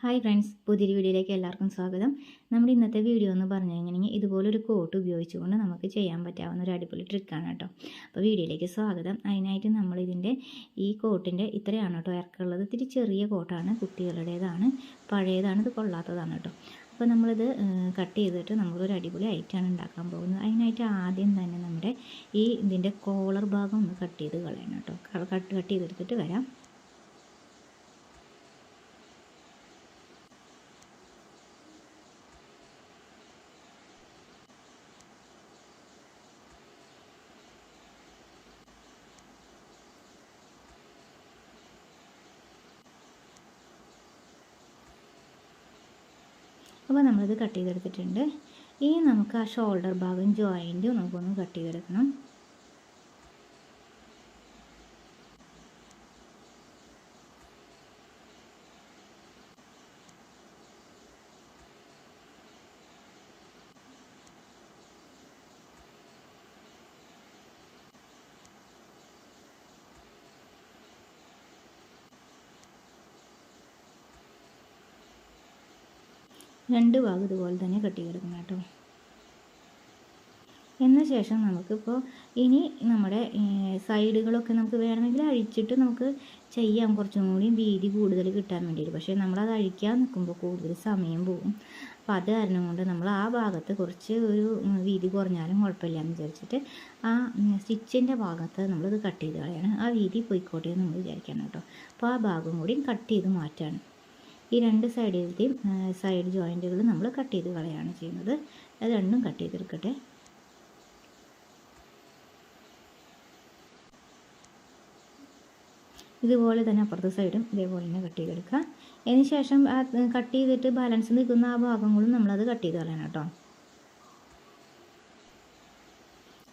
Hi friends, പുതിയൊരു വീഡിയോയിലേക്ക് എല്ലാവർക്കും സ്വാഗതം. നമ്മുടെ ഇന്നത്തെ വീഡിയോ എന്ന് പറഞ്ഞു കഴിഞ്ഞിട്ടുണ്ടെങ്കിൽ ഇതുപോലൊരു കോട്ട് ഉപയോഗിച്ചുകൊണ്ട് നമുക്ക് ചെയ്യാൻ പറ്റാവുന്ന ഒരു അടിപൊളി ട്രിക്കാണ് കേട്ടോ. അപ്പോൾ വീഡിയോയിലേക്ക് സ്വാഗതം. അതിനായിട്ട് നമ്മളിതിൻ്റെ ഈ കോട്ടിൻ്റെ ഇത്രയാണ് കേട്ടോ ഇറക്കുള്ളത്. ഇത്തിരി ചെറിയ കോട്ടാണ്, കുട്ടികളുടേതാണ്, പഴയതാണ്, ഇത് കൊള്ളാത്തതാണ് കേട്ടോ. അപ്പോൾ നമ്മളിത് കട്ട് ചെയ്തിട്ട് നമ്മളൊരു അടിപൊളി ഐറ്റമാണ് ഉണ്ടാക്കാൻ പോകുന്നത്. അതിനായിട്ട് ആദ്യം തന്നെ നമ്മുടെ ഇതിൻ്റെ കോളർ ഭാഗം ഒന്ന് കട്ട് ചെയ്ത് കളയണം കേട്ടോ. കട്ട് ചെയ്തെടുത്തിട്ട് വരാം. അപ്പോൾ നമ്മളിത് കട്ട് ചെയ്തെടുത്തിട്ടുണ്ട്. ഇനി നമുക്ക് ആ ഷോൾഡർ ഭാഗം ജോയിൻറ്റ് നമുക്കൊന്ന് കട്ട് ചെയ്തെടുക്കണം. രണ്ട് ഭാഗം ഇതുപോലെ തന്നെ കട്ട് ചെയ്തെടുക്കണം കേട്ടോ. എന്ന ശേഷം നമുക്കിപ്പോൾ ഇനി നമ്മുടെ സൈഡുകളൊക്കെ നമുക്ക് വേണമെങ്കിൽ അഴിച്ചിട്ട് നമുക്ക് ചെയ്യാം, കുറച്ചും കൂടി വീതി കൂടുതൽ കിട്ടാൻ വേണ്ടിയിട്ട്. പക്ഷേ നമ്മളത് അഴിക്കാൻ നിൽക്കുമ്പോൾ കൂടുതൽ സമയം പോകും. അപ്പോൾ അത് കാരണം കൊണ്ട് നമ്മൾ ആ ഭാഗത്ത് കുറച്ച് ഒരു വീതി കുറഞ്ഞാലും കുഴപ്പമില്ല എന്ന് വിചാരിച്ചിട്ട് ആ സ്റ്റിച്ചിൻ്റെ ഭാഗത്ത് നമ്മളിത് കട്ട് ചെയ്ത് കളയാണ്. ആ വീതി പോയിക്കോട്ടെ എന്ന് നമ്മൾ വിചാരിക്കണം കേട്ടോ. അപ്പോൾ ആ ഭാഗം കൂടി കട്ട് ചെയ്ത് മാറ്റാണ്. ഈ രണ്ട് സൈഡിലത്തെയും സൈഡ് ജോയിൻറ്റുകൾ നമ്മൾ കട്ട് ചെയ്ത് കളയാണ് ചെയ്യുന്നത്. അത് രണ്ടും കട്ട് ചെയ്തെടുക്കട്ടെ. ഇതുപോലെ തന്നെ അപ്പുറത്തെ സൈഡും ഇതേപോലെ തന്നെ കട്ട് ചെയ്തെടുക്കുക. അതിന് ശേഷം കട്ട് ചെയ്തിട്ട് ബാലൻസ് നിൽക്കുന്ന ആ ഭാഗങ്ങളും നമ്മളത് കട്ട് ചെയ്ത് കളയണം കേട്ടോ.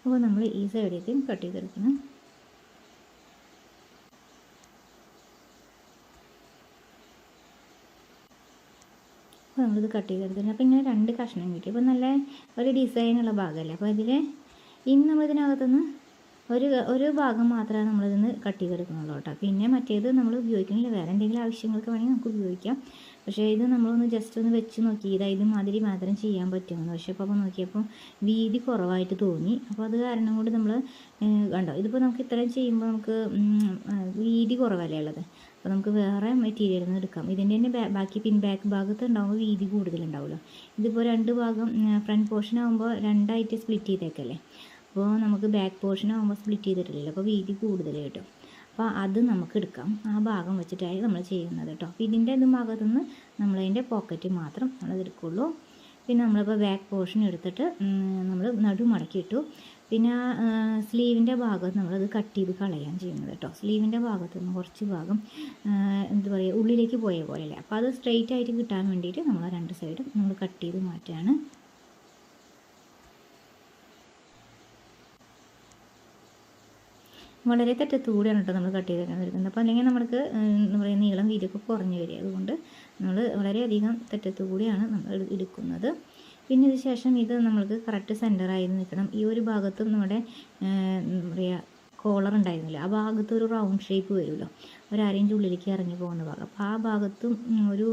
അപ്പോൾ നമ്മൾ ഈ സൈഡിലേക്കും കട്ട് ചെയ്തെടുക്കണം. അപ്പോൾ നമ്മളിത് കട്ട് ചെയ്തെടുത്തിട്ടുണ്ട്. അപ്പോൾ ഇങ്ങനെ രണ്ട് കഷ്ണം കിട്ടി. അപ്പോൾ നല്ല ഒരു ഡിസൈനുള്ള ഭാഗമല്ലേ. അപ്പോൾ ഇതിൽ ഇനി നമ്മളിതിനകത്തുനിന്ന് ഒരു ഭാഗം മാത്രമേ നമ്മളിതിന്ന് കട്ട് ചെയ്തെടുക്കുന്നുള്ളൂ കേട്ടോ. പിന്നെ മറ്റേത് നമ്മൾ ഉപയോഗിക്കുന്നില്ല, വേറെ എന്തെങ്കിലും ആവശ്യങ്ങൾക്ക് വേണമെങ്കിൽ നമുക്ക് ഉപയോഗിക്കാം. പക്ഷേ ഇത് നമ്മളൊന്ന് ജസ്റ്റ് ഒന്ന് വെച്ച് നോക്കി, ഇത് മാതിരി മാത്രം ചെയ്യാൻ പറ്റുമെന്ന്. പക്ഷേ അപ്പോൾ നോക്കിയപ്പോൾ വീതി കുറവായിട്ട് തോന്നി. അപ്പോൾ അത് കാരണം കൊണ്ട് നമ്മൾ കണ്ടോ, ഇതിപ്പോൾ നമുക്ക് ഇത്രയും ചെയ്യുമ്പോൾ നമുക്ക് വീതി കുറവല്ലേ ഉള്ളത്. അപ്പോൾ നമുക്ക് വേറെ മെറ്റീരിയൽ നിന്ന് എടുക്കാം. ഇതിൻ്റെ തന്നെ ബാക്കി ബാക്ക് ഭാഗത്ത് ഉണ്ടാകുമ്പോൾ വീതി കൂടുതലുണ്ടാവുമല്ലോ. ഇതിപ്പോൾ രണ്ട് ഭാഗം ഫ്രണ്ട് പോർഷൻ ആകുമ്പോൾ രണ്ടായിട്ട് സ്പ്ലിറ്റ് ചെയ്തേക്കല്ലേ. അപ്പോൾ നമുക്ക് ബാക്ക് പോർഷൻ ആകുമ്പോൾ സ്പ്ലിറ്റ് ചെയ്തിട്ടില്ലല്ലോ, അപ്പോൾ വീതി കൂടുതൽ കിട്ടും. അപ്പോൾ അത് നമുക്ക് എടുക്കാം. ആ ഭാഗം വെച്ചിട്ടായി നമ്മൾ ചെയ്യുന്നത് കേട്ടോ. ഇതിൻ്റെ ഭാഗത്തുനിന്ന് നമ്മളതിൻ്റെ പോക്കറ്റ് മാത്രം നമ്മളത് എടുക്കുള്ളൂ. പിന്നെ നമ്മളിപ്പോൾ ബാക്ക് പോർഷൻ എടുത്തിട്ട് നമ്മൾ നടു മടക്കിയിട്ടു. പിന്നെ സ്ലീവിൻ്റെ ഭാഗത്ത് നമ്മളത് കട്ട് ചെയ്ത് കളയാൻ ചെയ്യുന്നത് കേട്ടോ. സ്ലീവിൻ്റെ ഭാഗത്ത് നിന്ന് കുറച്ച് ഭാഗം എന്താ പറയുക, ഉള്ളിലേക്ക് പോയ പോലെയല്ലേ. അപ്പോൾ അത് സ്ട്രെയിറ്റ് ആയിട്ട് കിട്ടാൻ വേണ്ടിയിട്ട് നമ്മൾ രണ്ട് സൈഡും നമ്മൾ കട്ട് ചെയ്ത് മാറ്റുകയാണ്. വളരെ തെറ്റത്തുകൂടിയാണ് കേട്ടോ നമ്മൾ കട്ട് ചെയ്ത് എടുക്കുന്നത്. അപ്പോൾ അല്ലെങ്കിൽ നമുക്ക് എന്താ പറയുക, നീളം വീതിയൊക്കെ കുറഞ്ഞു വരിക. അതുകൊണ്ട് നമ്മൾ വളരെയധികം തെറ്റത്തുകൂടിയാണ് നമ്മൾ എടുക്കുന്നത്. പിന്നെ ഇതിന് ശേഷം ഇത് നമ്മൾക്ക് കറക്റ്റ് സെൻറ്ററായി നിൽക്കണം. ഈ ഒരു ഭാഗത്തും നമ്മുടെ എന്താ പറയുക, കോളർ ഉണ്ടായിരുന്നില്ല, ആ ഭാഗത്ത് ഒരു റൗണ്ട് ഷേപ്പ് വരുമല്ലോ, ഒരു അരയിഞ്ച് ഉള്ളിലേക്ക് ഇറങ്ങി പോകുന്ന ഭാഗം. അപ്പോൾ ആ ഭാഗത്തും ഒരു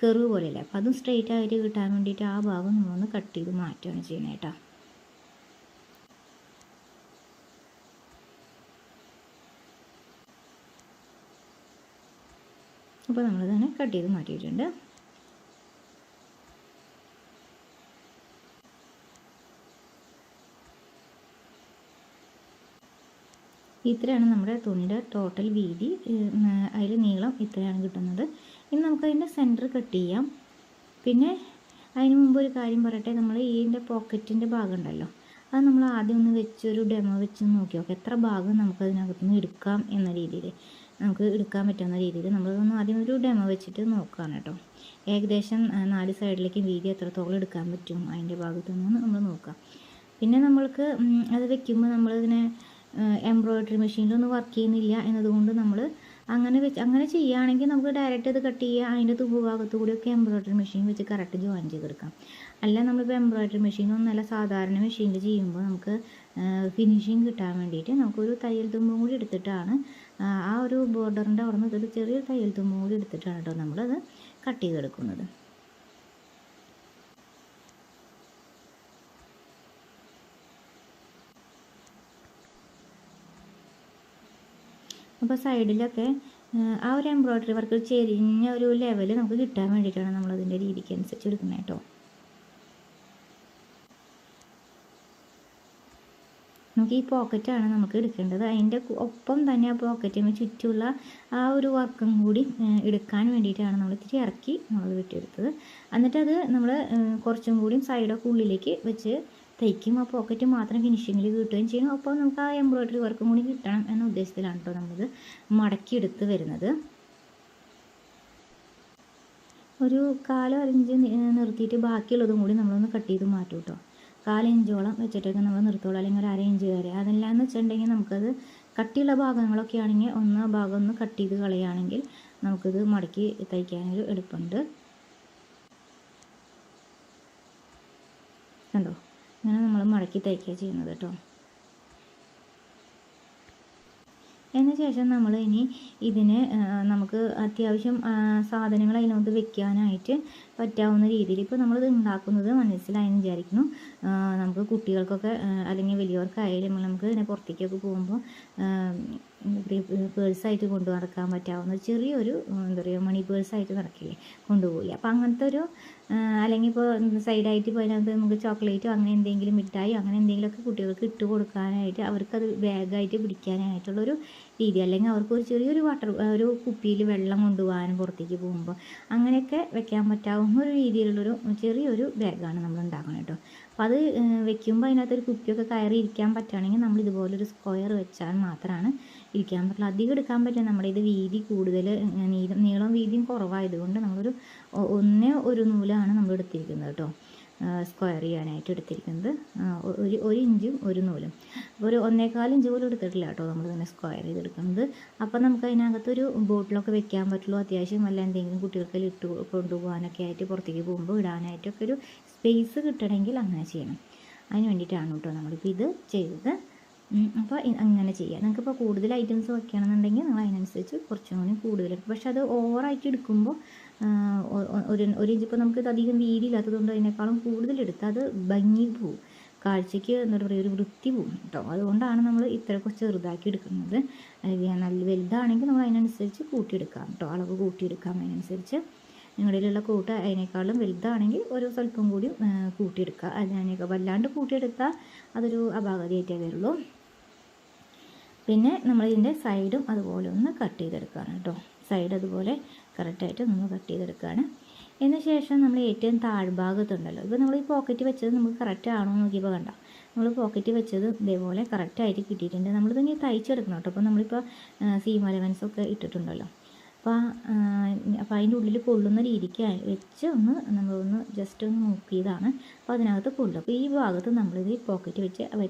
കെർവ് പോലെയല്ലേ. അപ്പോൾ അതും സ്ട്രെയിറ്റ് ആയിട്ട് കിട്ടാൻ വേണ്ടിയിട്ട് ആ ഭാഗം നമ്മളൊന്ന് കട്ട് ചെയ്ത് മാറ്റുകയാണ് ചെയ്യുന്നത് കേട്ടോ. അപ്പോൾ നമ്മൾ തന്നെ കട്ട് ചെയ്ത് മാറ്റിയിട്ടുണ്ട്. ഇത്രയാണ് നമ്മുടെ തുണിയുടെ ടോട്ടൽ വീതി. അതിൽ നീളം ഇത്രയാണ് കിട്ടുന്നത്. ഇനി നമുക്കതിൻ്റെ സെൻറ്റർ കട്ട് ചെയ്യാം. പിന്നെ അതിന് മുമ്പ് ഒരു കാര്യം പറയട്ടെ, നമ്മൾ ഇതിൻ്റെ പോക്കറ്റിൻ്റെ ഭാഗം ഉണ്ടല്ലോ, അത് നമ്മൾ ആദ്യം ഒന്ന് വെച്ചൊരു ഡെമോ വെച്ച് നോക്കി നോക്കാം എത്ര ഭാഗം നമുക്കതിനകത്തുനിന്ന് എടുക്കാം എന്ന രീതിയിൽ, നമുക്ക് എടുക്കാൻ പറ്റുന്ന രീതിയിൽ നമ്മളതൊന്ന് ആദ്യം ഒരു ഡെമോ വെച്ചിട്ട് നോക്കാം കേട്ടോ. ഏകദേശം 4 സൈഡിലേക്കും വീതി എത്രത്തോളം എടുക്കാൻ പറ്റും അതിൻ്റെ ഭാഗത്തുനിന്ന് നമ്മൾ നോക്കാം. പിന്നെ നമ്മൾക്ക് അത് വെക്കുമ്പോൾ നമ്മളിതിനെ എംബ്രോയ്ഡറി മെഷീനിലൊന്നും വർക്ക് ചെയ്യുന്നില്ല എന്നതുകൊണ്ട് നമ്മൾ അങ്ങനെ ചെയ്യുകയാണെങ്കിൽ നമുക്ക് ഡയറക്റ്റ് ഇത് കട്ട് ചെയ്യുക, അതിൻ്റെ തുമ്പ് ഭാഗത്തു കൂടിയൊക്കെ എംബ്രോയ്ഡറി മെഷീൻ വെച്ച് കറക്റ്റ് ജോയിൻ ചെയ്തെടുക്കാം. അല്ല നമ്മളിപ്പോൾ എംബ്രോയ്ഡറി മെഷീനൊന്നല്ല, സാധാരണ മെഷീനിൽ ചെയ്യുമ്പോൾ നമുക്ക് ഫിനിഷിങ് കിട്ടാൻ വേണ്ടിയിട്ട് നമുക്കൊരു തയ്യൽ തുമ്പും കൂടി എടുത്തിട്ടാണ് ആ ഒരു ബോർഡറിൻ്റെ അവിടെ നിന്ന് ചെറിയൊരു തയ്യൽ തുമ്പും കൂടി എടുത്തിട്ടാണ് കേട്ടോ നമ്മളത് കട്ട് ചെയ്തെടുക്കുന്നത്. അപ്പോൾ സൈഡിലൊക്കെ ആ ഒരു എംബ്രോയ്ഡറി വർക്ക് ചെരിഞ്ഞ ഒരു ലെവൽ നമുക്ക് കിട്ടാൻ വേണ്ടിയിട്ടാണ് നമ്മളതിൻ്റെ രീതിക്ക് അനുസരിച്ച് എടുക്കുന്നത് കേട്ടോ. നമുക്ക് ഈ പോക്കറ്റാണ് നമുക്ക് എടുക്കേണ്ടത്. അതിൻ്റെ ഒപ്പം തന്നെ ആ പോക്കറ്റിന് ചുറ്റുമുള്ള ആ ഒരു വർക്കും കൂടി എടുക്കാൻ വേണ്ടിയിട്ടാണ് നമ്മൾ ഇത്തിരി ഇറക്കി നമ്മൾ വെട്ടിയെടുത്തത്. എന്നിട്ടത് നമ്മൾ കുറച്ചും കൂടി സൈഡൊക്കെ ഉള്ളിലേക്ക് വെച്ച് തയ്ക്കും. ആ പോക്കറ്റ് മാത്രം ഫിനിഷിങ്ങിൽ കിട്ടുകയും ചെയ്യും. അപ്പോൾ നമുക്ക് ആ എംബ്രോയ്ഡറി വർക്കും കൂടി കിട്ടണം എന്ന ഉദ്ദേശത്തിലാണ് കേട്ടോ നമ്മളിത് മടക്കിയെടുത്ത് വരുന്നത്. ഒരു 1/4 ഇഞ്ച് നിർത്തിയിട്ട് ബാക്കിയുള്ളതും കൂടി നമ്മളൊന്ന് കട്ട് ചെയ്ത് മാറ്റും കേട്ടോ. 1/4 ഇഞ്ചോളം വെച്ചിട്ടൊക്കെ നമ്മൾ നിർത്തുള്ളൂ, അല്ലെങ്കിൽ ഒരു 1/2 ഇഞ്ച് വരെ. അതെല്ലാം എന്ന് വെച്ചിട്ടുണ്ടെങ്കിൽ നമുക്കത് കട്ടിയുള്ള ഭാഗങ്ങളൊക്കെ ആണെങ്കിൽ ഭാഗം ഒന്ന് കട്ട് ചെയ്ത് കളയുകയാണെങ്കിൽ നമുക്കിത് മടക്കി തയ്ക്കാനൊരു എളുപ്പമുണ്ട്. കണ്ടോ, അങ്ങനെ നമ്മൾ മടക്കി തയ്ക്കുക ചെയ്യുന്നത് കേട്ടോ. അതിന് ശേഷം നമ്മൾ ഇനി ഇതിന് നമുക്ക് അത്യാവശ്യം സാധനങ്ങൾ അതിനകത്ത് വെക്കാനായിട്ട് പറ്റാവുന്ന രീതിയിൽ ഇപ്പോൾ നമ്മളിത് ഉണ്ടാക്കുന്നത് മനസ്സിലായെന്ന് വിചാരിക്കുന്നു. നമുക്ക് കുട്ടികൾക്കൊക്കെ അല്ലെങ്കിൽ വലിയവർക്കായാലും നമുക്ക് ഇതിനെ പുറത്തേക്കൊക്കെ പോകുമ്പോൾ പേഴ്സായിട്ട് കൊണ്ടു നടക്കാൻ പറ്റാവുന്ന ചെറിയൊരു എന്താ പറയുക മണി പേഴ്സായിട്ട് നടക്കില്ലേ, കൊണ്ടുപോയി. അപ്പോൾ അങ്ങനത്തെ ഒരു അല്ലെങ്കിൽ ഇപ്പോൾ സൈഡായിട്ട് ഇപ്പോൾ അതിനകത്ത് നമുക്ക് ചോക്ലേറ്റോ അങ്ങനെ എന്തെങ്കിലും മിഠായിയോ അങ്ങനെ എന്തെങ്കിലുമൊക്കെ കുട്ടികൾക്ക് ഇട്ട് കൊടുക്കാനായിട്ട് അവർക്കത് ബാഗായിട്ട് പിടിക്കാനായിട്ടുള്ളൊരു രീതി, അല്ലെങ്കിൽ അവർക്ക് ഒരു ചെറിയൊരു ഒരു കുപ്പിയിൽ വെള്ളം കൊണ്ടുപോകാനും പുറത്തേക്ക് പോകുമ്പോൾ അങ്ങനെയൊക്കെ വെക്കാൻ പറ്റാവുന്ന ഒരു രീതിയിലുള്ളൊരു ചെറിയൊരു ബാഗാണ് നമ്മൾ ഉണ്ടാക്കുന്നത് കേട്ടോ. അപ്പോൾ അത് വെക്കുമ്പോൾ അതിനകത്തൊരു കുപ്പിയൊക്കെ കയറി ഇരിക്കാൻ പറ്റുകയാണെങ്കിൽ നമ്മൾ ഇതുപോലൊരു സ്ക്വയർ വെച്ചാൽ മാത്രമാണ് ഇരിക്കാൻ പറ്റുള്ളൂ. അധികം എടുക്കാൻ പറ്റില്ല. നമ്മുടെ ഇത് വീതി കൂടുതൽ നീളം വീതിയും കുറവായതുകൊണ്ട് നമ്മളൊരു 1 നൂലാണ് നമ്മൾ എടുത്തിരിക്കുന്നത് കേട്ടോ. സ്ക്വയർ ചെയ്യാനായിട്ട് എടുത്തിരിക്കുന്നത് 1 ഇഞ്ചും 1 നൂലും. അപ്പോൾ ഒരു 1.25 ഇഞ്ച് പോലും എടുത്തിട്ടില്ല കേട്ടോ നമ്മൾ തന്നെ സ്ക്വയർ ചെയ്തെടുക്കുന്നത്. അപ്പോൾ നമുക്ക് അതിനകത്തൊരു ബോട്ടിലൊക്കെ വെക്കാൻ പറ്റുള്ളൂ. അത്യാവശ്യം വല്ല എന്തെങ്കിലും കുട്ടികൾക്ക് ഇട്ട് കൊണ്ടുപോകാനൊക്കെ ആയിട്ട് പുറത്തേക്ക് പോകുമ്പോൾ ഇടാനായിട്ടൊക്കെ ഒരു സ്പേസ് കിട്ടണമെങ്കിൽ അങ്ങനെ ചെയ്യണം. അതിന് വേണ്ടിയിട്ടാണ് കേട്ടോ നമ്മളിപ്പോൾ ഇത് ചെയ്തത്. അപ്പോൾ അങ്ങനെ ചെയ്യാം. നിങ്ങൾക്കിപ്പോൾ കൂടുതൽ ഐറ്റംസ് വെക്കുകയാണെന്നുണ്ടെങ്കിൽ നിങ്ങൾ അതിനനുസരിച്ച് കുറച്ചും കൂടി കൂടുതൽ. പക്ഷെ അത് ഓവറായിട്ട് എടുക്കുമ്പോൾ 1 ഇഞ്ച് ഇപ്പോൾ നമുക്കിത് അധികം വീതിയില്ലാത്തതുകൊണ്ട് അതിനേക്കാളും കൂടുതലെടുത്ത് അത് ഭംഗി പോവും, കാഴ്ചയ്ക്ക് എന്താ പറയുക ഒരു വൃത്തി പോവും കേട്ടോ. അതുകൊണ്ടാണ് നമ്മൾ ഇത്രയൊക്കെ ചെറുതാക്കി എടുക്കുന്നത്. നല്ല വലുതാണെങ്കിൽ നമ്മൾ അതിനനുസരിച്ച് കൂട്ടിയെടുക്കാം കേട്ടോ, അളവ് കൂട്ടിയെടുക്കാം. അതിനനുസരിച്ച് നിങ്ങളിലുള്ള കൂട്ട് അതിനേക്കാളും വലുതാണെങ്കിൽ ഒരു സ്വല്പം കൂടി കൂട്ടിയെടുക്കുക. അതിനേക്കാൾ വല്ലാണ്ട് കൂട്ടിയെടുത്താൽ അതൊരു അപാകതയായിട്ടേ വരുള്ളൂ. പിന്നെ നമ്മളിതിൻ്റെ സൈഡും അതുപോലെ ഒന്ന് കട്ട് ചെയ്തെടുക്കുകയാണ് കേട്ടോ. സൈഡ് അതുപോലെ കറക്റ്റായിട്ട് നമ്മൾ കട്ട് ചെയ്തെടുക്കുകയാണ്. അതിന് ശേഷം നമ്മൾ ഏറ്റവും താഴ്ഭാഗത്തുണ്ടല്ലോ, ഇപ്പോൾ നമ്മൾ ഈ പോക്കറ്റ് വെച്ചത് നമുക്ക് കറക്റ്റ് ആണോ എന്ന് നോക്കിയപ്പോൾ കണ്ട നമ്മൾ പോക്കറ്റ് വെച്ചത് ഇതേപോലെ കറക്റ്റായിട്ട് കിട്ടിയിട്ടുണ്ട്. നമ്മളിതിങ്ങനെ തയ്ച്ചെടുക്കണം കേട്ടോ. അപ്പോൾ നമ്മളിപ്പോൾ സീം അലവൻസൊക്കെ ഇട്ടിട്ടുണ്ടല്ലോ, അപ്പോൾ അതിൻ്റെ ഉള്ളിൽ കൊള്ളുന്ന രീതിക്ക് വെച്ച് നമ്മളൊന്ന് ജസ്റ്റ് ഒന്ന് നോക്കിയതാണ്. അപ്പോൾ അതിനകത്ത് കൊള്ളും. അപ്പോൾ ഈ ഭാഗത്ത് നമ്മളിത് പോക്കറ്റ് വെച്ച്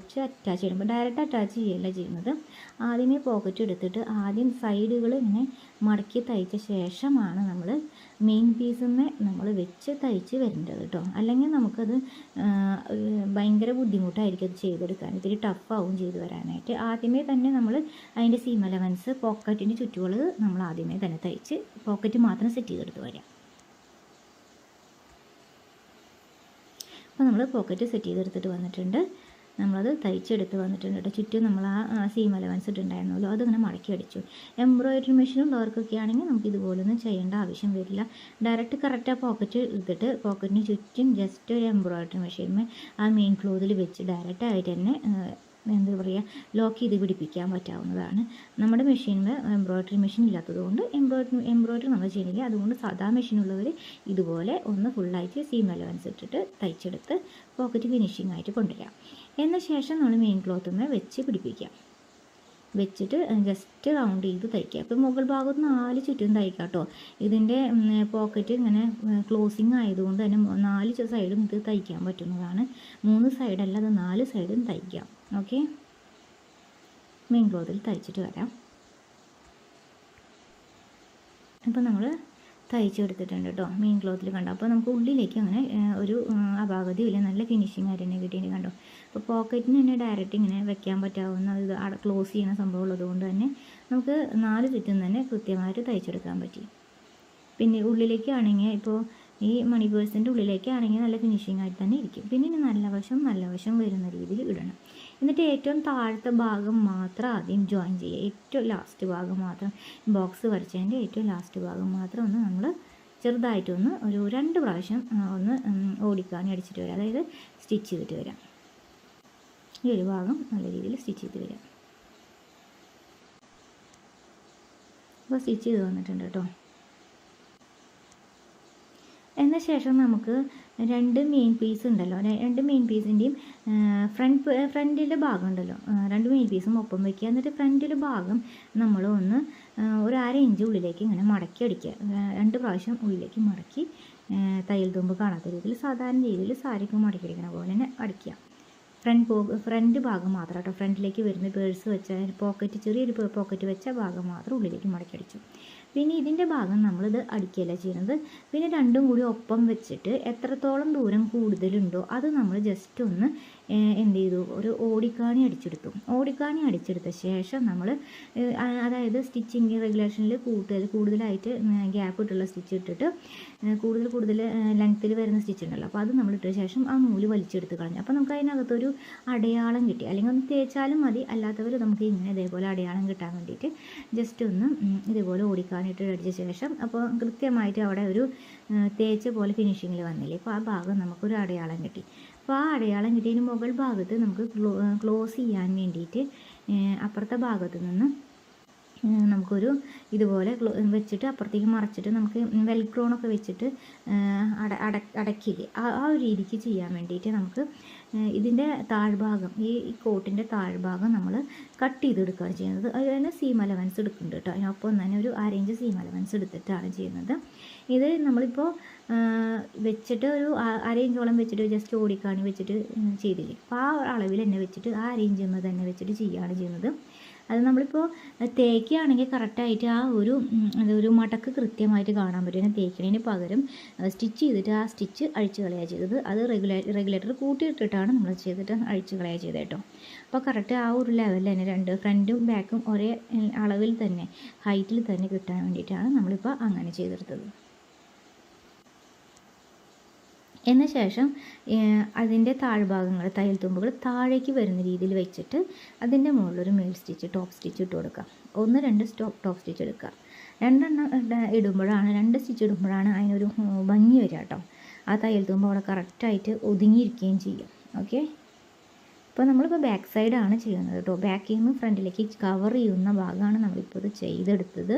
അറ്റാച്ച് ചെയ്യുമ്പോൾ ഡയറക്റ്റ് അറ്റാച്ച് ചെയ്യല്ല ചെയ്യുന്നത്. ആദ്യമേ പോക്കറ്റ് എടുത്തിട്ട് ആദ്യം സൈഡുകൾ ഇങ്ങനെ മടക്കി തയ്ച്ച ശേഷമാണ് നമ്മൾ മെയിൻ പീസിന്മേ നമ്മൾ വെച്ച് തയ്ച്ച് വരേണ്ടത് കേട്ടോ. അല്ലെങ്കിൽ നമുക്കത് ഭയങ്കര ബുദ്ധിമുട്ടായിരിക്കും അത് ചെയ്തെടുക്കാൻ, ഇത്തിരി ടഫാവും ചെയ്ത് വരാനായിട്ട്. ആദ്യമേ തന്നെ നമ്മൾ അതിൻ്റെ സീം അലവൻസ് പോക്കറ്റിൻ്റെ ചുറ്റുകൾ നമ്മൾ ആദ്യമേ തന്നെ തയ്ച്ച് പോക്കറ്റ് മാത്രം സെറ്റ് ചെയ്തെടുത്ത് വരാം. അപ്പോൾ നമ്മൾ പോക്കറ്റ് സെറ്റ് ചെയ്തെടുത്തിട്ട് വന്നിട്ടുണ്ട്. നമ്മളത് തയ്ച്ചെടുത്ത് വന്നിട്ടുണ്ട് കേട്ടോ. ചുറ്റും നമ്മൾ ആ സീം അലവൻസ് ഇട്ടുണ്ടായിരുന്നല്ലോ, അതിങ്ങനെ മടക്കി അടിച്ചു. എംബ്രോയ്ഡറി മെഷീൻ ഉള്ളവർക്കൊക്കെ ആണെങ്കിൽ നമുക്ക് ഇതുപോലൊന്നും ചെയ്യേണ്ട ആവശ്യം വരില്ല. ഡയറക്റ്റ് കറക്റ്റ് ആ പോക്കറ്റ് എടുത്തിട്ട് പോക്കറ്റിന് ചുറ്റും ജസ്റ്റ് ഒരു എംബ്രോയ്ഡറി മെഷീൻ ആ മെയിൻ ക്ലോത്തിൽ വെച്ച് ഡയറക്റ്റ് ആയിട്ട് തന്നെ എന്താ പറയുക ലോക്ക് ചെയ്ത് പിടിപ്പിക്കാൻ പറ്റാവുന്നതാണ്. നമ്മുടെ മെഷീനിൽ എംബ്രോയ്ഡറി മെഷീൻ ഇല്ലാത്തതുകൊണ്ട് എംബ്രോയ്ഡറി നമ്മൾ ചെയ്യുന്നില്ല. അതുകൊണ്ട് സാധാ മെഷീനുള്ളവർ ഇതുപോലെ ഒന്ന് ഫുള്ളായിട്ട് സീം അലവൻസ് ഇട്ടിട്ട് തയ്ച്ചെടുത്ത് പോക്കറ്റ് ഫിനിഷിംഗ് ആയിട്ട് കൊണ്ടുവരാം. എന്ന ശേഷം നമ്മൾ മെയിൻ ക്ലോത്തുമ്മേ വെച്ച് പിടിപ്പിക്കാം. വെച്ചിട്ട് ജസ്റ്റ് റൗണ്ട് ചെയ്ത് തയ്ക്കുക. അപ്പോൾ മുകൾ ഭാഗത്ത് 4 ചുറ്റും തയ്ക്കാം കേട്ടോ. ഇതിൻ്റെ പോക്കറ്റ് ഇങ്ങനെ ക്ലോസിങ് ആയതുകൊണ്ട് തന്നെ 4 സൈഡും ഇത് തയ്ക്കാൻ പറ്റുന്നതാണ്. 3 സൈഡല്ല, അത് 4 സൈഡും തയ്ക്കാം. ഓക്കെ, മെയിൻ ക്ലോത്തിൽ തയ്ച്ചിട്ട് വരാം. അപ്പോൾ നമ്മൾ തയ്ച്ചെടുത്തിട്ടുണ്ട് കേട്ടോ. മെയിൻ ക്ലോത്തിൽ കണ്ടോ. അപ്പോൾ നമുക്ക് ഉള്ളിലേക്ക് അങ്ങനെ ഒരു അപാകതയില്ല, നല്ല ഫിനിഷിംഗ് ആയിട്ട് തന്നെ കിട്ടിയിട്ട് കണ്ടോ. അപ്പോൾ പോക്കറ്റിന് തന്നെ ഡയറക്റ്റ് ഇങ്ങനെ വെക്കാൻ പറ്റാവുന്ന ഇത് ക്ലോസ് ചെയ്യുന്ന സംഭവം ഉള്ളതുകൊണ്ട് തന്നെ നമുക്ക് 4 ചുറ്റും തന്നെ കൃത്യമായിട്ട് തയ്ച്ചെടുക്കാൻ പറ്റി. പിന്നെ ഉള്ളിലേക്കാണെങ്കിൽ ഇപ്പോൾ ഈ മണി പേഴ്സിൻ്റെ ഉള്ളിലേക്കാണെങ്കിൽ നല്ല ഫിനിഷിംഗ് ആയിട്ട് തന്നെ ഇരിക്കും. പിന്നെ ഇനി നല്ല വശം വരുന്ന രീതിയിൽ ഇടണം. എന്നിട്ട് ഏറ്റവും താഴത്തെ ഭാഗം മാത്രം ആദ്യം ജോയിൻ ചെയ്യുക. ഏറ്റവും ലാസ്റ്റ് ഭാഗം മാത്രം, ബോക്സ് വരച്ചതിൻ്റെ ഏറ്റവും ലാസ്റ്റ് ഭാഗം മാത്രം ഒന്ന് നമ്മൾ ചെറുതായിട്ടൊന്ന് ഒരു 2 പ്രാവശ്യം ഒന്ന് ഓടിക്കാണി അടിച്ചിട്ട് വരാം. അതായത് സ്റ്റിച്ച് ചെയ്തിട്ട് വരാം. ഈ ഒരു ഭാഗം നല്ല രീതിയിൽ സ്റ്റിച്ച് ചെയ്ത് വരാം. അപ്പോൾ സ്റ്റിച്ച് ചെയ്ത് വന്നിട്ടുണ്ട് കേട്ടോ. എന്ന ശേഷം നമുക്ക് 2 മെയിൻ പീസ് ഉണ്ടല്ലോ, 2 മെയിൻ പീസിൻ്റെയും ഫ്രണ്ടിലെ ഭാഗം ഉണ്ടല്ലോ, 2 മെയിൻ പീസും ഒപ്പം വയ്ക്കുക. എന്നിട്ട് ഫ്രണ്ടിലെ ഭാഗം നമ്മൾ ഒന്ന് ഒരു 1/2 ഇഞ്ച് ഉള്ളിലേക്ക് ഇങ്ങനെ മടക്കി അടിക്കുക. 2 പ്രാവശ്യം ഉള്ളിലേക്ക് മടക്കി തയ്യൽ തുമ്പ് കാണാത്ത രീതിയിൽ സാധാരണ രീതിയിൽ സാരിക്ക് മടക്കി അടിക്കണ പോലെ തന്നെ അടിക്കുക. ഫ്രണ്ട് ഭാഗം മാത്രം കേട്ടോ, ഫ്രണ്ടിലേക്ക് വരുന്ന പേഴ്സ് വെച്ച പോക്കറ്റ്, ചെറിയൊരു പോക്കറ്റ് വെച്ച ഭാഗം മാത്രം ഉള്ളിലേക്ക് മടക്കി അടിച്ചു. പിന്നെ ഇതിൻ്റെ ഭാഗം നമ്മളിത് അടിക്കുകയല്ല ചെയ്യുന്നത്. പിന്നെ രണ്ടും കൂടി ഒപ്പം വെച്ചിട്ട് എത്രത്തോളം ദൂരം കൂടുതലുണ്ടോ അത് നമ്മൾ ജസ്റ്റ് ഒന്ന് എന്ത് ചെയ്തു, ഒരു ഓടിക്കാണി അടിച്ചെടുത്ത ശേഷം നമ്മൾ അതായത് സ്റ്റിച്ചിങ് റെഗുലേഷനിൽ കൂടുതലായിട്ട് ഗ്യാപ്പ് ഇട്ടുള്ള സ്റ്റിച്ച് ഇട്ടിട്ട് കൂടുതൽ ലെങ്ത്തിൽ വരുന്ന സ്റ്റിച്ച് ഉണ്ടല്ലോ, അപ്പോൾ അത് നമ്മൾ ഇട്ട ശേഷം ആ നൂല് വലിച്ചെടുത്ത് കളഞ്ഞു. അപ്പോൾ നമുക്ക് അതിനകത്തൊരു അടയാളം കിട്ടി. അല്ലെങ്കിൽ ഒന്ന് തേച്ചാലും മതി, അല്ലാത്തവർ നമുക്ക് ഇങ്ങനെ ഇതേപോലെ അടയാളം കിട്ടാൻ വേണ്ടിയിട്ട് ജസ്റ്റ് ഒന്ന് ഇതേപോലെ ഓടിക്കാനിട്ട് അടിച്ച ശേഷം അപ്പോൾ കൃത്യമായിട്ട് അവിടെ ഒരു തേച്ച പോലെ ഫിനിഷിങ്ങിൽ വന്നില്ലേ, അപ്പോൾ ആ ഭാഗം നമുക്കൊരു അടയാളം കിട്ടി. അപ്പോൾ ആ അടയാളം കിട്ടിയതിന് മുകൾ ഭാഗത്ത് നമുക്ക് ക്ലോസ് ചെയ്യാൻ വേണ്ടിയിട്ട് അപ്പുറത്തെ ഭാഗത്ത് നിന്ന് നമുക്കൊരു ഇതുപോലെ വെച്ചിട്ട് അപ്പുറത്തേക്ക് മറച്ചിട്ട് നമുക്ക് വെൽക്രോണൊക്കെ വെച്ചിട്ട് അടക്കില്ലേ, ആ ഒരു രീതിക്ക് ചെയ്യാൻ വേണ്ടിയിട്ട് നമുക്ക് ഇതിൻ്റെ താഴ്ഭാഗം, ഈ കോട്ടിൻ്റെ താഴ്ഭാഗം നമ്മൾ കട്ട് ചെയ്തെടുക്കുകയാണ് ചെയ്യുന്നത്. അതിന് സീം അലവൻസ് എടുക്കുന്നുണ്ട് കേട്ടോ. അതിനൊപ്പം തന്നെ ഒരു 1/2 ഇഞ്ച് സീം അലവൻസ് എടുത്തിട്ടാണ് ചെയ്യുന്നത്. ഇത് നമ്മളിപ്പോൾ വെച്ചിട്ട് ഒരു 1/2 ഇഞ്ചോളം വെച്ചിട്ട് ജസ്റ്റ് ഓടിക്കാണി വെച്ചിട്ട് ചെയ്തില്ലേ, അപ്പോൾ ആ അളവിൽ തന്നെ വെച്ചിട്ട് ആ 1/2 ഇഞ്ച് തന്നെ വെച്ചിട്ട് ചെയ്യുകയാണ് ചെയ്യുന്നത്. അത് നമ്മളിപ്പോൾ തേക്കുകയാണെങ്കിൽ കറക്റ്റായിട്ട് ആ ഒരു മടക്ക് കൃത്യമായിട്ട് കാണാൻ പറ്റും. പിന്നെ തേക്കുന്നതിന് പകരം സ്റ്റിച്ച് ചെയ്തിട്ട് ആ സ്റ്റിച്ച് അഴിച്ച് കളയുക ചെയ്തത്. അത് റെഗുലേറ്റർ കൂട്ടിയിട്ടിട്ടാണ് നമ്മൾ ചെയ്തിട്ട് അഴിച്ച് കളയുക ചെയ്തത് കേട്ടോ. അപ്പോൾ കറക്റ്റ് ആ ഒരു ലെവലിൽ തന്നെ രണ്ട് ഫ്രണ്ടും ബാക്കും ഒരേ അളവിൽ തന്നെ ഹൈറ്റിൽ തന്നെ കിട്ടാൻ വേണ്ടിയിട്ടാണ് നമ്മളിപ്പോൾ അങ്ങനെ ചെയ്തെടുത്തത്. എന്ന ശേഷം അതിൻ്റെ താഴ്ഭാഗങ്ങൾ തയ്യൽ തുമ്പുകൾ താഴേക്ക് വരുന്ന രീതിയിൽ വെച്ചിട്ട് അതിൻ്റെ മുകളിലൊരു മേൽ സ്റ്റിച്ച് ടോപ്പ് സ്റ്റിച്ച് ഇട്ട് കൊടുക്കുക. 1-2 ടോപ്പ് സ്റ്റിച്ച് എടുക്കുക. 2 സ്റ്റിച്ച് ഇടുമ്പോഴാണ് അതിനൊരു ഭംഗി വരിക കേട്ടോ. ആ തയ്യൽ തുമ്പ് അവിടെ കറക്റ്റായിട്ട് ഒതുങ്ങിയിരിക്കുകയും ചെയ്യും. ഓക്കെ, ഇപ്പോൾ നമ്മളിപ്പോൾ ബാക്ക് സൈഡാണ് ചെയ്യുന്നത് കേട്ടോ. ബാക്കിൽ നിന്ന് ഫ്രണ്ടിലേക്ക് കവർ ചെയ്യുന്ന ഭാഗമാണ് നമ്മളിപ്പോൾ ഇത് ചെയ്തെടുത്തത്.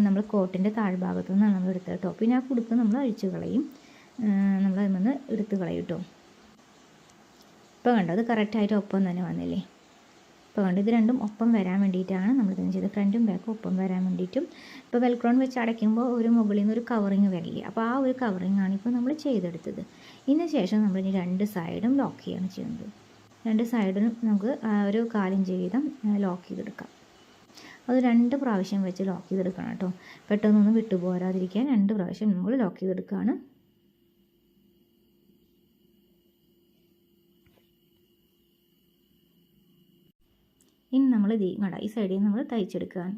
നമ്മൾ കോട്ടിൻ്റെ താഴ്ഭാഗത്തു നിന്നാണ് നമ്മൾ എടുത്തത് കേട്ടോ. പിന്നെ ആ കുടുക്ക് നമ്മൾ അഴിച്ചു കളയും, നമ്മൾ അതിൽ നിന്ന് എടുത്ത് കളയും കേട്ടോ. ഇപ്പോൾ കണ്ടോ, അത് കറക്റ്റായിട്ട് ഒപ്പം തന്നെ വന്നില്ലേ. ഇപ്പോൾ കണ്ടോ, ഇത് രണ്ടും ഒപ്പം വരാൻ വേണ്ടിയിട്ടാണ് നമ്മളിതിന് ചെയ്തത്. ഫ്രണ്ടും ബാക്കും ഒപ്പം വരാൻ വേണ്ടിയിട്ടും. ഇപ്പോൾ വെൽക്രോൺ വെച്ച് അടയ്ക്കുമ്പോൾ ഒരു മുകളിൽ നിന്ന് ഒരു കവറിങ് വരില്ലേ, അപ്പോൾ ആ ഒരു കവറിങ്ങാണ് ഇപ്പോൾ നമ്മൾ ചെയ്തെടുത്തത്. ഇതിന് ശേഷം നമ്മളിനി 2 സൈഡും ലോക്ക് ചെയ്യുകയാണ് ചെയ്യുന്നത്. 2 സൈഡിനും നമുക്ക് ഒരു 1/4 ഇഞ്ച് വീതം ലോക്ക് ചെയ്തെടുക്കാം. അത് 2 പ്രാവശ്യം വെച്ച് ലോക്ക് ചെയ്തെടുക്കണം കേട്ടോ. പെട്ടെന്നൊന്നും വിട്ടുപോരാതിരിക്കാൻ 2 പ്രാവശ്യം നമ്മൾ ലോക്ക് ചെയ്തെടുക്കുകയാണ്. ഇനി നമ്മൾ ഈ സൈഡിൽ നിന്ന് നമ്മൾ തയ്ച്ചെടുക്കുകയാണ്.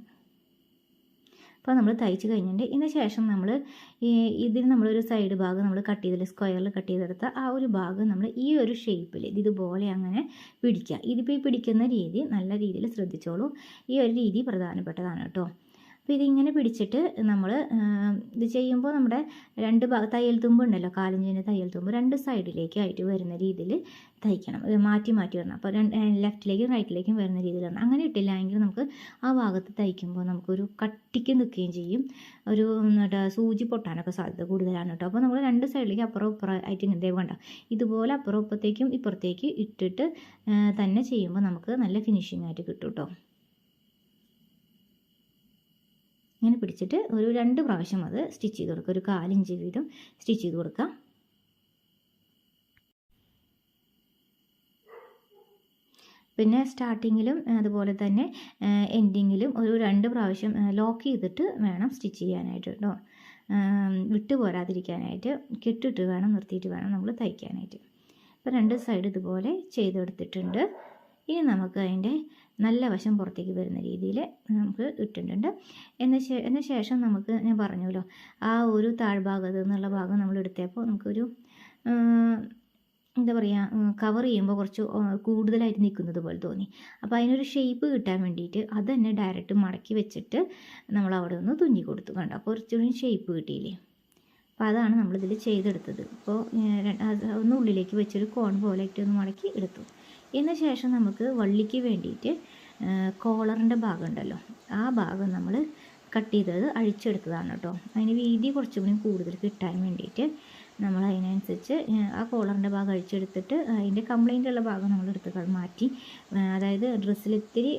അപ്പോൾ നമ്മൾ തയ്ച്ച് കഴിഞ്ഞിട്ട് ഇതിന് ശേഷം നമ്മൾ ഇതിന് നമ്മളൊരു സൈഡ് ഭാഗം നമ്മൾ കട്ട് ചെയ്തില്ല, സ്ക്വയറിൽ കട്ട് ചെയ്തെടുത്ത ആ ഒരു ഭാഗം നമ്മൾ ഈ ഒരു ഷേപ്പിൽ ഇതുപോലെ അങ്ങനെ പിടിക്കുക. ഇതിപ്പോൾ ഈ പിടിക്കുന്ന രീതി നല്ല രീതിയിൽ ശ്രദ്ധിച്ചോളൂ. ഈ ഒരു രീതി പ്രധാനപ്പെട്ടതാണ് കേട്ടോ. അപ്പോൾ ഇതിങ്ങനെ പിടിച്ചിട്ട് നമ്മൾ ഇത് ചെയ്യുമ്പോൾ നമ്മുടെ 2 തയ്യൽ തുമ്പ് ഉണ്ടല്ലോ, 1/4 ഇഞ്ചിൻ്റെ തയ്യൽ തുമ്പ് 2 സൈഡിലേക്കായിട്ട് വരുന്ന രീതിയിൽ തയ്ക്കണം. മാറ്റി വരണം. അപ്പോൾ ലെഫ്റ്റിലേക്കും റൈറ്റിലേക്കും വരുന്ന രീതിയിൽ വരണം. അങ്ങനെ ഇട്ടില്ല എങ്കിൽ നമുക്ക് ആ ഭാഗത്ത് തയ്ക്കുമ്പോൾ നമുക്കൊരു കട്ടിക്ക് നിൽക്കുകയും ചെയ്യും. ഒരു സൂചി പൊട്ടാനൊക്കെ സാധ്യത കൂടുതലാണ് കേട്ടോ. അപ്പോൾ നമ്മൾ 2 സൈഡിലേക്ക് അപ്പുറം ആയിട്ട് ഇങ്ങനെ വേണ്ട, ഇതുപോലെ അപ്പുറം ഇപ്പുറത്തേക്ക് ഇട്ടിട്ട് തന്നെ ചെയ്യുമ്പോൾ നമുക്ക് നല്ല ഫിനിഷിംഗ് ആയിട്ട് കിട്ടും കേട്ടോ. ഇങ്ങനെ പിടിച്ചിട്ട് ഒരു 2 പ്രാവശ്യം അത് സ്റ്റിച്ച് ചെയ്ത് കൊടുക്കുക. ഒരു 1/4 ഇഞ്ച് വീതം സ്റ്റിച്ച് ചെയ്ത് കൊടുക്കുക. പിന്നെ സ്റ്റാർട്ടിങ്ങിലും അതുപോലെ തന്നെ എൻഡിങ്ങിലും ഒരു 2 പ്രാവശ്യം ലോക്ക് ചെയ്തിട്ട് വേണം സ്റ്റിച്ച് ചെയ്യാനായിട്ട് കേട്ടോ. വിട്ടു പോരാതിരിക്കാനായിട്ട് കെട്ടിട്ട് വേണം, നിർത്തിയിട്ട് വേണം നമ്മൾ തയ്ക്കാനായിട്ട്. ഇപ്പോൾ 2 സൈഡ് ഇതുപോലെ ചെയ്തെടുത്തിട്ടുണ്ട്. ഇനി നമുക്ക് അതിൻ്റെ നല്ല വശം പുറത്തേക്ക് വരുന്ന രീതിയിൽ നമുക്ക് ഇട്ടിട്ടുണ്ട്. എന്ന ശേഷം നമുക്ക് ഞാൻ പറഞ്ഞല്ലോ ആ ഒരു താഴ്ഭാഗത്ത് നിന്നുള്ള ഭാഗം നമ്മൾ എടുത്തപ്പോൾ നമുക്കൊരു എന്താ പറയുക കവർ ചെയ്യുമ്പോൾ കുറച്ച് കൂടുതലായിട്ട് നിൽക്കുന്നത് പോലെ തോന്നി. അപ്പോൾ അതിനൊരു ഷേപ്പ് കിട്ടാൻ വേണ്ടിയിട്ട് അത് തന്നെ ഡയറക്റ്റ് മടക്കി വെച്ചിട്ട് നമ്മൾ അവിടെ ഒന്ന് തുന്നി കൊടുത്തു. കണ്ടോ, അപ്പോൾ കുറച്ചുകൂടി ഷേപ്പ് കിട്ടിയില്ലേ. അപ്പോൾ അതാണ് നമ്മളിതിൽ ചെയ്തെടുത്തത്. അപ്പോൾ ഒന്ന് ഉള്ളിലേക്ക് വെച്ചൊരു കോൺ പോലെ ഇട്ട് ഒന്ന് മടക്കി എടുത്തു. എന്ന ശേഷം നമുക്ക് വള്ളിക്ക് വേണ്ടിയിട്ട് കോളറിൻ്റെ ഭാഗം ഉണ്ടല്ലോ, ആ ഭാഗം നമ്മൾ കട്ട് ചെയ്തത് അഴിച്ചെടുത്തതാണ് കേട്ടോ. അതിന് വീതി കുറച്ചുകൂടി കൂടുതൽ കിട്ടാൻ വേണ്ടിയിട്ട് നമ്മൾ അതിനനുസരിച്ച് ആ കോളറിൻ്റെ ഭാഗം അഴിച്ചെടുത്തിട്ട് അതിൻ്റെ കംപ്ലൈൻ്റ് ഉള്ള ഭാഗം നമ്മൾ എടുത്ത് മാറ്റി, അതായത് ഡ്രസ്സിൽ ഇത്തിരി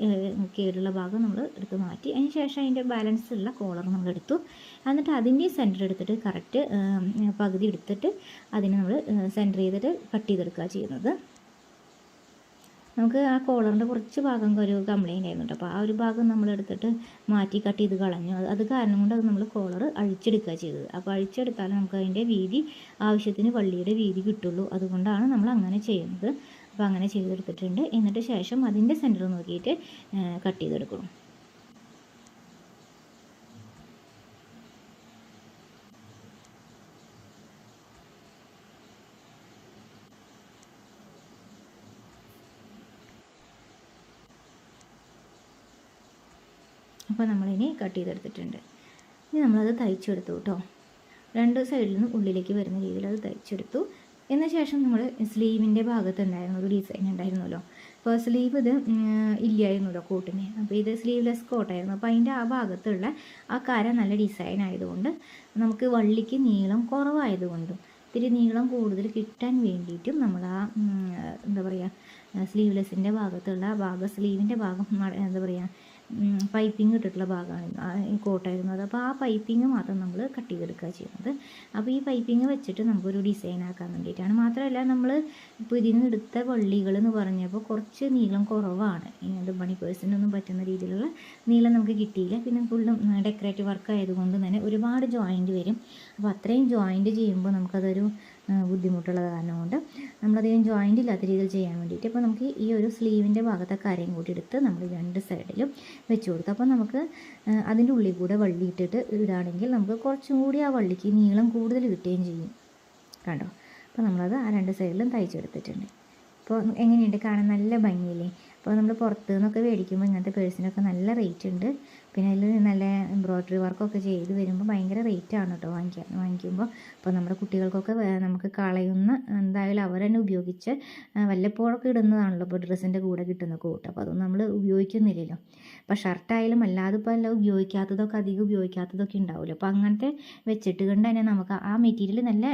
കേടുള്ള ഭാഗം നമ്മൾ എടുത്ത് മാറ്റി. അതിന് ശേഷം അതിൻ്റെ ബാലൻസ് ഉള്ള കോളർ നമ്മൾ എടുത്തു. എന്നിട്ട് അതിൻ്റെ സെൻറ്റർ എടുത്തിട്ട് കറക്റ്റ് പകുതി എടുത്തിട്ട് അതിനെ നമ്മൾ സെൻറ്റർ ചെയ്തിട്ട് കട്ട് ചെയ്തെടുക്കുക ചെയ്യുന്നത്. നമുക്ക് ആ കോളറിൻ്റെ കുറച്ച് ഭാഗം ഒരു കംപ്ലൈൻ്റ് ആയിരുന്നു കേട്ടോ. അപ്പോൾ ആ ഒരു ഭാഗം നമ്മൾ എടുത്തിട്ട് മാറ്റി കട്ട് ചെയ്ത് കളഞ്ഞു. അത് കാരണം കൊണ്ട് അത് നമ്മൾ കോളർ അഴിച്ചെടുക്കുക ചെയ്തത്. അപ്പോൾ അഴിച്ചെടുത്താൽ നമുക്ക് അതിൻ്റെ വീതി ആവശ്യത്തിന് വള്ളിയുടെ വീതി കിട്ടുള്ളൂ. അതുകൊണ്ടാണ് നമ്മൾ അങ്ങനെ ചെയ്യുന്നത്. അപ്പോൾ അങ്ങനെ ചെയ്തെടുത്തിട്ടുണ്ട്. എന്നിട്ട് ശേഷം അതിൻ്റെ സെൻറ്റർ നോക്കിയിട്ട് കട്ട് ചെയ്തെടുക്കണം. അപ്പോൾ നമ്മളിനി കട്ട് ചെയ്തെടുത്തിട്ടുണ്ട്. ഇനി നമ്മളത് തയ്ച്ചെടുത്തു കേട്ടോ. രണ്ട് സൈഡിൽ നിന്നും ഉള്ളിലേക്ക് വരുന്ന രീതിയിൽ അത് തയ്ച്ചെടുത്തു. എന്ന ശേഷം നമ്മൾ സ്ലീവിൻ്റെ ഭാഗത്ത് ഉണ്ടായിരുന്ന ഒരു ഡിസൈൻ ഉണ്ടായിരുന്നല്ലോ. അപ്പോൾ സ്ലീവ് ഇത് ഇല്ലായിരുന്നല്ലോ കോട്ടിന്. അപ്പോൾ ഇത് സ്ലീവ്ലെസ് കോട്ടായിരുന്നു. അപ്പോൾ അതിൻ്റെ ആ ഭാഗത്തുള്ള ആ കര നല്ല ഡിസൈൻ ആയതുകൊണ്ട് നമുക്ക് വള്ളിക്ക് നീളം കുറവായതുകൊണ്ടും ഇത്തിരി നീളം കൂടുതൽ കിട്ടാൻ വേണ്ടിയിട്ടും നമ്മൾ ആ എന്താ പറയുക സ്ലീവ്ലെസ്സിൻ്റെ ഭാഗത്തുള്ള ആ ഭാഗം, സ്ലീവിൻ്റെ ഭാഗം എന്താ പറയുക പൈപ്പിംഗ് ഇട്ടിട്ടുള്ള ഭാഗമാണ് ഈ കോട്ടായിരുന്നു അത്. അപ്പോൾ ആ പൈപ്പിംഗ് മാത്രം നമ്മൾ കട്ട് ചെയ്തെടുക്കുക ചെയ്യുന്നത്. അപ്പോൾ ഈ പൈപ്പിംഗ് വെച്ചിട്ട് നമുക്കൊരു ഡിസൈൻ ആക്കാൻ വേണ്ടിയിട്ടാണ്. മാത്രമല്ല നമ്മൾ ഇപ്പോൾ ഇതിൽ നിന്ന് എടുത്ത വള്ളികൾ എന്ന് പറഞ്ഞപ്പോൾ കുറച്ച് നീളം കുറവാണ്. ഇത് ബണി പേഴ്സിനൊന്നും പറ്റുന്ന രീതിയിലുള്ള നീളം നമുക്ക് കിട്ടിയില്ല. പിന്നെ ഫുള്ളും ഡെക്കറേറ്റീവ് വർക്ക് ആയതുകൊണ്ട് തന്നെ ഒരുപാട് ജോയിൻറ്റ് വരും. അപ്പോൾ അത്രയും ജോയിൻറ്റ് ചെയ്യുമ്പോൾ നമുക്കതൊരു ബുദ്ധിമുട്ടുള്ളത് കാരണം കൊണ്ട് നമ്മളധികം ജോയിൻ്റ് ഇല്ലാത്ത രീതിയിൽ ചെയ്യാൻ വേണ്ടിയിട്ട് അപ്പോൾ നമുക്ക് ഈ ഒരു സ്ലീവിൻ്റെ ഭാഗത്തെ കരയും കൂടി എടുത്ത് നമ്മൾ രണ്ട് സൈഡിലും വെച്ച് കൊടുത്തു. അപ്പോൾ നമുക്ക് അതിൻ്റെ ഉള്ളിൽ കൂടെ വള്ളി ഇട്ടിട്ട് ഇടുകയാണെങ്കിൽ നമുക്ക് കുറച്ചും കൂടി ആ വള്ളിക്ക് നീളം കൂടുതൽ കിട്ടുകയും ചെയ്യും. കണ്ടോ, അപ്പോൾ നമ്മളത് ആ രണ്ട് സൈഡിലും തയ്ച്ചെടുത്തിട്ടുണ്ട്. അപ്പോൾ എങ്ങനെയുണ്ട് കാണാൻ? നല്ല ഭംഗിയില്ലേ? അപ്പോൾ നമ്മൾ പുറത്ത് നിന്നൊക്കെ മേടിക്കുമ്പോൾ ഇങ്ങനത്തെ പേഴ്സിനൊക്കെ നല്ല റേറ്റ് ഉണ്ട്. പിന്നെ അതിൽ നല്ല എംബ്രോയ്ഡറി വർക്കൊക്കെ ചെയ്ത് വരുമ്പോൾ ഭയങ്കര റേറ്റാണ് കേട്ടോ വാങ്ങിക്കുമ്പോൾ. അപ്പോൾ നമ്മുടെ കുട്ടികൾക്കൊക്കെ നമുക്ക് കളയുന്ന എന്തായാലും അവർ തന്നെ ഉപയോഗിച്ച് വല്ലപ്പോഴൊക്കെ ഇടുന്നതാണല്ലോ ഇപ്പോൾ ഡ്രസ്സിൻ്റെ കൂടെ കിട്ടുന്ന കോട്ട്. അപ്പോൾ അതൊന്നും നമ്മൾ ഉപയോഗിക്കുന്നില്ലല്ലോ. അപ്പോൾ ഷർട്ടായാലും അല്ലാതെ ഇപ്പോൾ എല്ലാം ഉപയോഗിക്കാത്തതൊക്കെ അധികം ഉപയോഗിക്കാത്തതൊക്കെ ഉണ്ടാവുമല്ലോ. അപ്പോൾ അങ്ങനത്തെ വെച്ചിട്ട് കൊണ്ട് തന്നെ നമുക്ക് ആ മെറ്റീരിയൽ നല്ല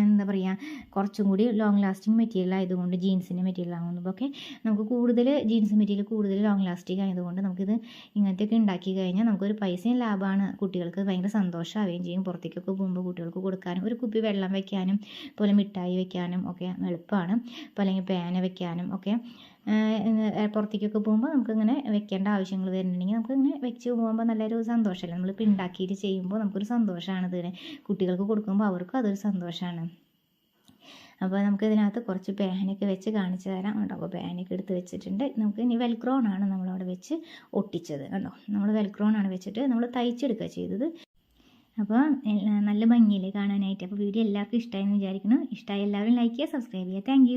എന്താ പറയുക കുറച്ചും കൂടി ലോങ് ലാസ്റ്റിംഗ് മെറ്റീരിയൽ ആയതുകൊണ്ട് ജീൻസിൻ്റെ മെറ്റീരിയൽ ആകുമ്പോൾ ഒക്കെ നമുക്ക് കൂടുതൽ ജീൻസ് മെറ്റീരിയൽ കൂടുതൽ ലോങ് ലാസ്റ്റിംഗ് ആയതുകൊണ്ട് നമുക്കിത് ഇങ്ങനത്തെയൊക്കെ ഉണ്ടാക്കി കഴിഞ്ഞാൽ നമുക്കൊരു പൈസയും ലാഭമാണ്. കുട്ടികൾക്ക് ഭയങ്കര സന്തോഷമാവുകയും ചെയ്യും. പുറത്തേക്കൊക്കെ പോകുമ്പോൾ കുട്ടികൾക്ക് കൊടുക്കാനും ഒരു കുപ്പി വെള്ളം വെക്കാനും പോലെ മിഠായി വെക്കാനും ഒക്കെ എളുപ്പമാണ്. അപ്പോൾ അല്ലെങ്കിൽ പേന വെക്കാനും ഒക്കെ പുറത്തേക്കൊക്കെ പോകുമ്പോൾ നമുക്കിങ്ങനെ വെക്കേണ്ട ആവശ്യങ്ങൾ വരുന്നുണ്ടെങ്കിൽ നമുക്കിങ്ങനെ വെച്ച് പോകുമ്പോൾ നല്ലൊരു സന്തോഷമല്ലേ. നമ്മളിപ്പോൾ ഉണ്ടാക്കിയിട്ട് ചെയ്യുമ്പോൾ നമുക്കൊരു സന്തോഷമാണ്. ഇതിനെ കുട്ടികൾക്ക് കൊടുക്കുമ്പോൾ അവർക്കും അതൊരു സന്തോഷമാണ്. അപ്പോൾ നമുക്കിതിനകത്ത് കുറച്ച് പേനയൊക്കെ വെച്ച് കാണിച്ചു തരാം കേട്ടോ. അപ്പോൾ പേനയൊക്കെ എടുത്ത് വെച്ചിട്ടുണ്ട്. നമുക്ക് ഇനി വെൽക്രോണാണ് നമ്മളവിടെ വെച്ച് ഒട്ടിച്ചത് കണ്ടോ. നമ്മൾ വെൽക്രോണാണ് വെച്ചിട്ട് നമ്മൾ തയ്ച്ചെടുക്കുക ചെയ്തത്. അപ്പോൾ നല്ല ഭംഗിയില്ലേ കാണാനായിട്ട്. അപ്പോൾ വീഡിയോ എല്ലാവർക്കും ഇഷ്ടമായെന്ന് വിചാരിക്കുന്നു. ഇഷ്ടമായി എല്ലാവരും ലൈക്ക് ചെയ്യുക, സബ്സ്ക്രൈബ് ചെയ്യുക. താങ്ക്